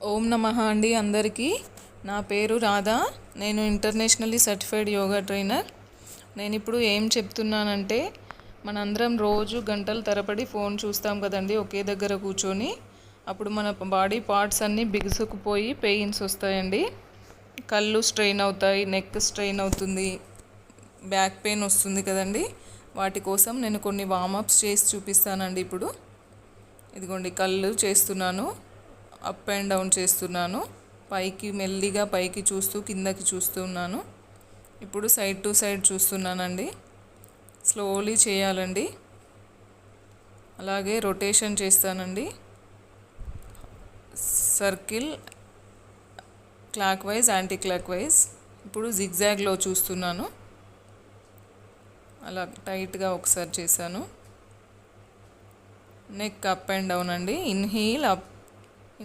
ఓం నమః అండి అందరికీ. నా పేరు రాధా. నేను ఇంటర్నేషనల్లీ సర్టిఫైడ్ యోగా ట్రైనర్. నేను ఇప్పుడు ఏం చెప్తున్నానంటే, మనందరం రోజు గంటల తరబడి ఫోన్ చూస్తాం కదండి ఒకే దగ్గర కూర్చొని. అప్పుడు మన బాడీ పార్ట్స్ అన్నీ బిగుసుకుపోయి పెయిన్స్ వస్తాయండి. కళ్ళు స్ట్రెయిన్ అవుతాయి, నెక్ స్ట్రెయిన్ అవుతుంది, బ్యాక్ పెయిన్ వస్తుంది కదండి. వాటి కోసం నేను కొన్ని వార్మప్స్ చేసి చూపిస్తానండి. ఇప్పుడు ఇదిగోండి, కళ్ళు చేస్తున్నాను, అప్ అండ్ డౌన్ చేస్తున్నాను, పైకి మెల్లిగా పైకి చూస్తూ కిందకి చూస్తున్నాను. ఇప్పుడు సైడ్ టు సైడ్ చూస్తున్నానండి. స్లోలీ చేయాలండి. అలాగే రొటేషన్ చేస్తానండి. Circle, clock wise, anti clock wise. ఇప్పుడు జిగ్జాగ్లో చూస్తున్నాను. అలా టైట్గా ఒకసారి చేశాను. నెక్ అప్ అండ్ డౌన్ అండి. Inhale up